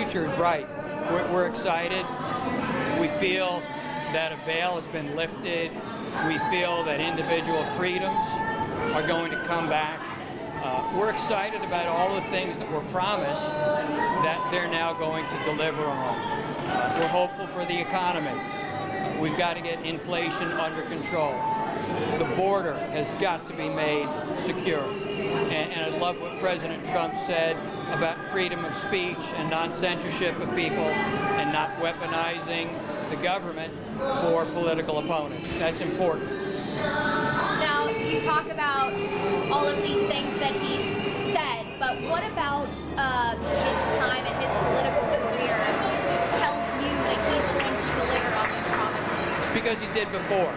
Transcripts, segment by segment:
future is bright. We're excited. We feel that a veil has been lifted. We feel that individual freedoms are going to come back. We're excited about all the things that were promised that they're now going to deliver on. We're hopeful for the economy. We've got to get inflation under control. The border has got to be made secure. And I love what President Trump said about freedom of speech and non-censorship of people and not weaponizing the government for political opponents. That's important. Now, you talk about all of these things that he's said, but what about his time and his political career tells you that he's going to deliver on these promises? Because he did before.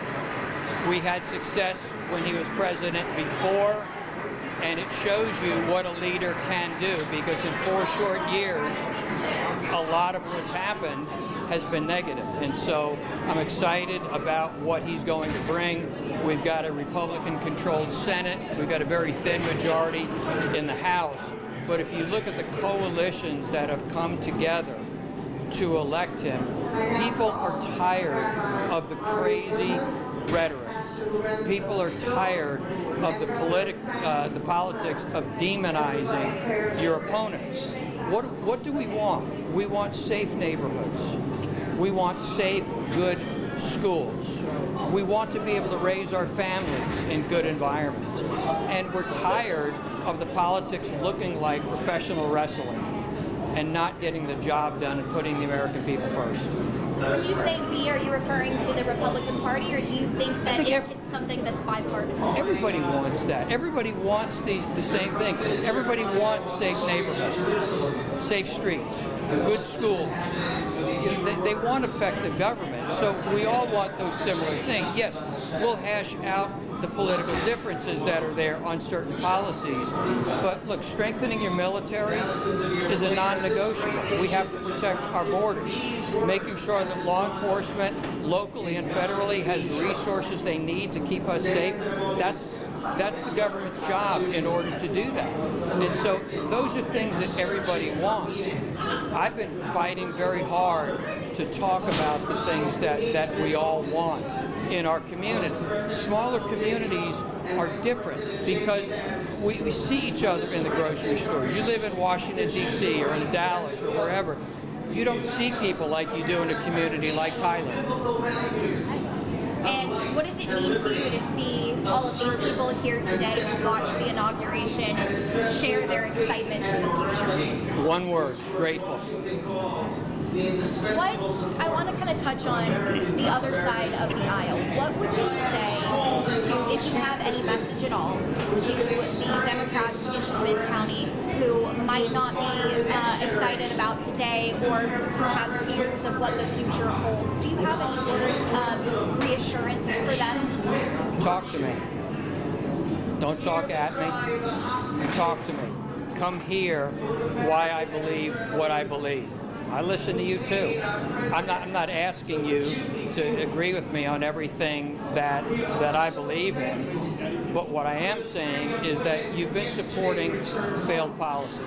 We had success when he was president before, and it shows you what a leader can do, because in 4 short years, a lot of what's happened has been negative. And so I'm excited about what he's going to bring. We've got a Republican-controlled Senate. We've got a very thin majority in the House. But if you look at the coalitions that have come together to elect him, people are tired of the crazy rhetoric. People are tired of the politics of demonizing your opponent. What do we want? We want safe neighborhoods. We want safe, good schools. We want to be able to raise our families in good environments. And we're tired of the politics looking like professional wrestling and not getting the job done and putting the American people first. When you say we, are you referring to the Republican Party, or do you think that it's something that's bipartisan? Everybody wants that. Everybody wants the same thing. Everybody wants safe neighborhoods, safe streets, good schools. They want effective government. So we all want those similar things. Yes, we'll hash out the political differences that are there on certain policies. But look, strengthening your military is a non-negotiable. We have to protect our borders, making sure that law enforcement locally and federally has the resources they need to keep us safe. That's the government's job in order to do that. And so those are things that everybody wants. I've been fighting very hard to talk about the things that we all want in our community. Smaller communities are different because we see each other in the grocery stores. You live in Washington, D.C. or in Dallas or wherever. You don't see people like you do in a community like Tyler. And what does it mean to you to see all of these people here today to watch the inauguration and share their excitement for the future? One word: grateful. I want to kind of touch on the other side of the aisle. What would you say to, if you have any message at all, to the Democrats in Smith County who might not be excited about today or who have fears of what the future holds? Do you have any words of reassurance for them? Talk to me. Don't talk at me. Talk to me. Come hear why I believe what I believe. I listen to you too. I'm not asking you to agree with me on everything that I believe in, but what I am saying is that you've been supporting failed policies.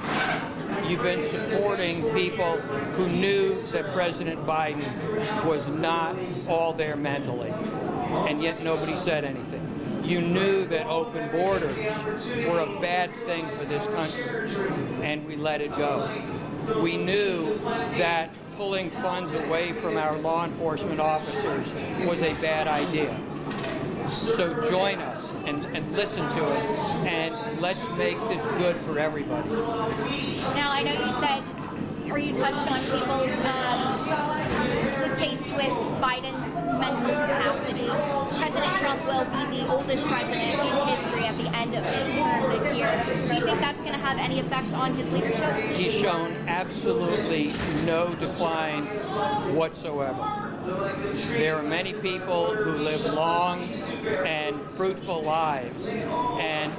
You've been supporting people who knew that President Biden was not all there mentally, and yet nobody said anything. You knew that open borders were a bad thing for this country, and we let it go. We knew that pulling funds away from our law enforcement officers was a bad idea. So join us and listen to us, and let's make this good for everybody. Now, I know you said, or you touched on people's distaste with Biden's mental capacity. President Trump will be the oldest president in history at the end of his term this year. Do you think that's going to have any effect on his leadership? He's shown absolutely no decline whatsoever. There are many people who live long and fruitful lives, and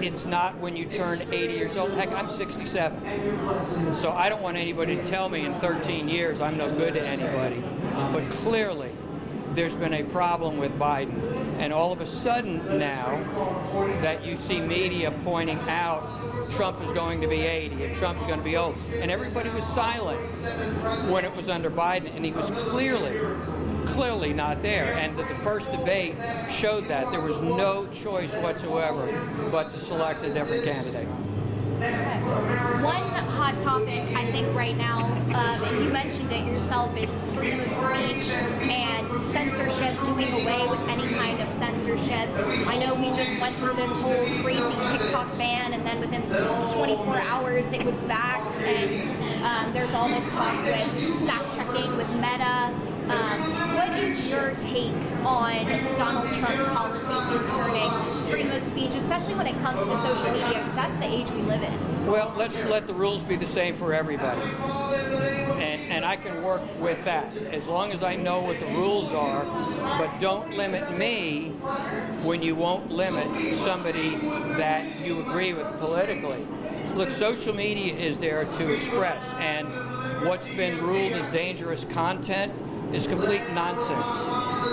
it's not when you turn 80 years old. Heck, I'm 67. So I don't want anybody to tell me in 13 years I'm no good to anybody. But clearly, there's been a problem with Biden. And all of a sudden now that you see media pointing out Trump is going to be 80 and Trump's going to be old, and everybody was silent when it was under Biden, and he was clearly not there. And the first debate showed that there was no choice whatsoever but to select a different candidate. One hot topic, I think, right now, and you mentioned it yourself, is freedom of speech and censorship, doing away with any kind of censorship. I know we just went through this whole crazy TikTok ban, and then within 24 hours it was back, and there's all this talk with fact-checking with Meta. What is your take on Donald Trump's policies concerning freedom of speech, especially when it comes to social media, because that's the age we live in? Well, let's let the rules be the same for everybody. And I can work with that, as long as I know what the rules are, but don't limit me when you won't limit somebody that you agree with politically. Look, social media is there to express, and what's been ruled as dangerous content is complete nonsense.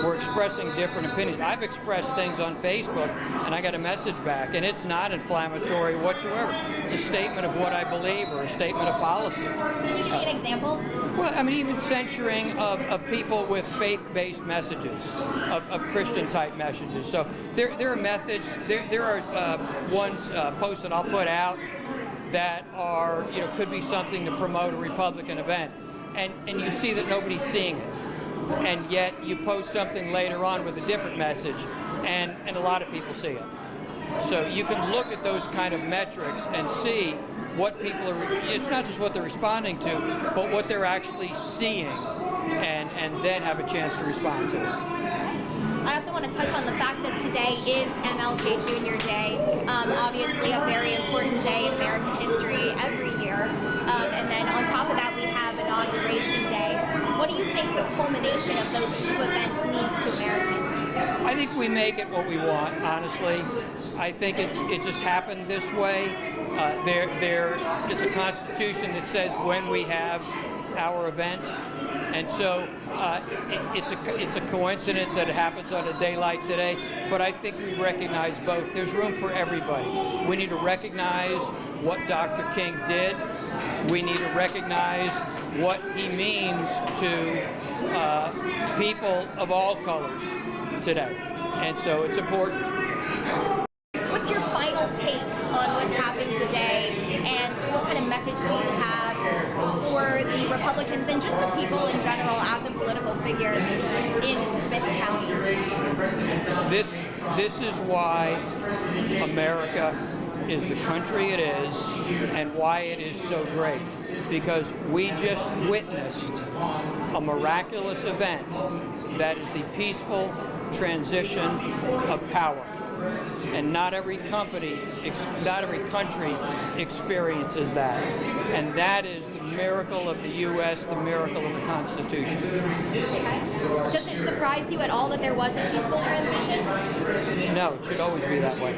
We're expressing different opinions. I've expressed things on Facebook and I got a message back, and it's not inflammatory whatsoever. It's a statement of what I believe or a statement of policy. Can you give me an example? Well, I mean, even censoring of people with faith-based messages, of Christian-type messages. So there are methods, there are posts that I'll put out that are, could be something to promote a Republican event. And you see that nobody's seeing it. And yet you post something later on with a different message, and a lot of people see it. So you can look at those kind of metrics and see what people are, it's not just what they're responding to, but what they're actually seeing, and then have a chance to respond to it. I also want to touch on the fact that today is MLK Jr. Day, obviously a very important day in American history every year. And then on top of that, we have Inauguration Day. What do you think the culmination of those two events means to Americans? I think we make it what we want, honestly. I think it just happened this way. There is a constitution that says when we have our events, and so it's a coincidence that it happens on a day like today, but I think we recognize both. There's room for everybody. We need to recognize what Dr. King did. We need to recognize what he means to people of all colors today, and so it's important. What's your final take on what's happened today, and what kind of message do you have for the Republicans and just the people in general as a political figure in Smith County? This is why America is the country it is, and why it is so great, because we just witnessed a miraculous event that is the peaceful transition of power. And not every country experiences that. And that is the miracle of the U.S., the miracle of the Constitution. Okay. Does it surprise you at all that there was a peaceful transition? No, it should always be that way.